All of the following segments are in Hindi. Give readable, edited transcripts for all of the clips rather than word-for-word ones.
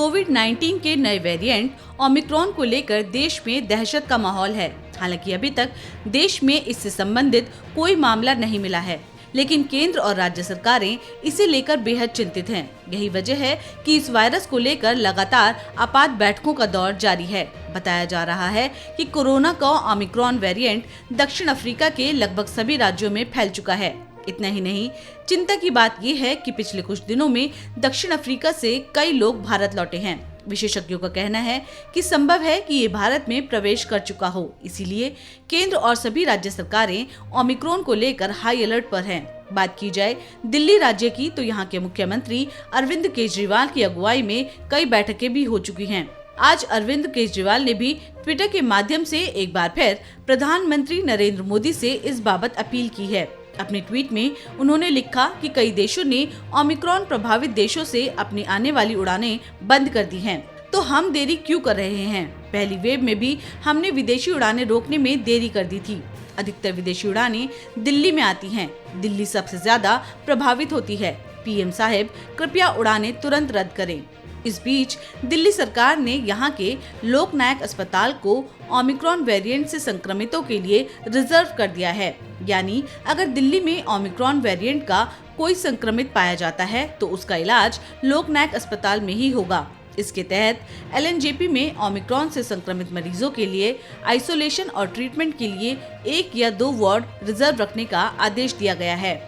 कोविड-19 के नए वेरिएंट ओमिक्रॉन को लेकर देश में दहशत का माहौल है। हालांकि अभी तक देश में इससे संबंधित कोई मामला नहीं मिला है, लेकिन केंद्र और राज्य सरकारें इसे लेकर बेहद चिंतित हैं। यही वजह है कि इस वायरस को लेकर लगातार आपात बैठकों का दौर जारी है। बताया जा रहा है कि कोरोना का ओमिक्रॉन वेरिएंट दक्षिण अफ्रीका के लगभग सभी राज्यों में फैल चुका है। इतना ही नहीं, चिंता की बात ये है कि पिछले कुछ दिनों में दक्षिण अफ्रीका से कई लोग भारत लौटे हैं। विशेषज्ञों का कहना है कि संभव है कि ये भारत में प्रवेश कर चुका हो। इसीलिए केंद्र और सभी राज्य सरकारें ओमिक्रॉन को लेकर हाई अलर्ट पर हैं। बात की जाए दिल्ली राज्य की, तो यहाँ के मुख्यमंत्री अरविंद केजरीवाल की अगुवाई में कई बैठकें भी हो चुकी हैं। आज अरविंद केजरीवाल ने भी ट्विटर के माध्यम से एक बार फिर प्रधानमंत्री नरेंद्र मोदी से इस बाबत अपील की है। अपने ट्वीट में उन्होंने लिखा कि कई देशों ने ओमिक्रॉन प्रभावित देशों से अपनी आने वाली उड़ानें बंद कर दी हैं, तो हम देरी क्यों कर रहे हैं? पहली वेव में भी हमने विदेशी उड़ानें रोकने में देरी कर दी थी। अधिकतर विदेशी उड़ानें दिल्ली में आती हैं। दिल्ली सबसे ज्यादा प्रभावित होती है। पीएम साहब, कृपया उड़ानें तुरंत रद्द करें। इस बीच दिल्ली सरकार ने यहाँ के लोकनायक अस्पताल को ओमिक्रॉन वेरिएंट से संक्रमितों के लिए रिजर्व कर दिया है। यानी अगर दिल्ली में ओमिक्रॉन वेरिएंट का कोई संक्रमित पाया जाता है तो उसका इलाज लोकनायक अस्पताल में ही होगा। इसके तहत एलएनजेपी में ओमिक्रॉन से संक्रमित मरीजों के लिए आइसोलेशन और ट्रीटमेंट के लिए 1 या 2 वार्ड रिजर्व रखने का आदेश दिया गया है।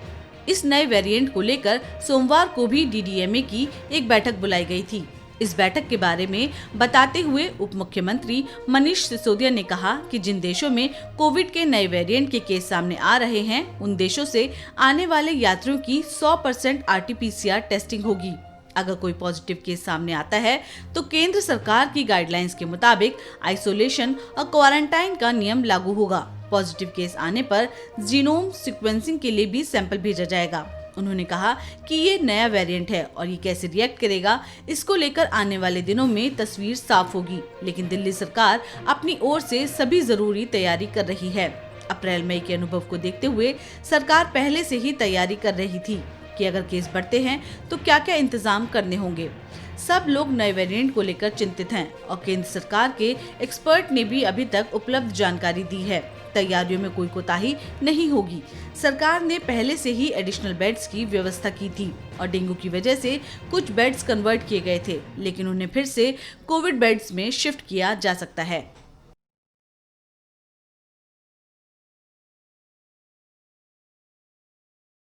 इस नए वेरिएंट को लेकर सोमवार को भी डीडीएमए की एक बैठक बुलाई गई थी। इस बैठक के बारे में बताते हुए उप मुख्यमंत्री मनीष सिसोदिया ने कहा कि जिन देशों में कोविड के नए वेरिएंट के केस सामने आ रहे हैं, उन देशों से आने वाले यात्रियों की 100% आरटीपीसीआर टेस्टिंग होगी। अगर कोई पॉजिटिव केस सामने आता है तो केंद्र सरकार की गाइडलाइंस के मुताबिक आइसोलेशन और क्वारंटाइन का नियम लागू होगा। पॉजिटिव केस आने पर जीनोम सीक्वेंसिंग के लिए भी सैंपल भेजा जाएगा। उन्होंने कहा कि ये नया वेरिएंट है और ये कैसे रिएक्ट करेगा, इसको लेकर आने वाले दिनों में तस्वीर साफ होगी। लेकिन दिल्ली सरकार अपनी ओर से सभी जरूरी तैयारी कर रही है। अप्रैल मई के अनुभव को देखते हुए सरकार पहले से ही तैयारी कर रही थी कि अगर केस बढ़ते हैं तो क्या क्या इंतजाम करने होंगे। सब लोग नए वेरिएंट को लेकर चिंतित हैं और केंद्र सरकार के एक्सपर्ट ने भी अभी तक उपलब्ध जानकारी दी है। तैयारियों में कोई कोताही नहीं होगी। सरकार ने पहले से ही एडिशनल बेड्स की व्यवस्था की थी और डेंगू की वजह से कुछ बेड्स कन्वर्ट किए गए थे, लेकिन उन्हें फिर से कोविड बेड्स में शिफ्ट किया जा सकता है।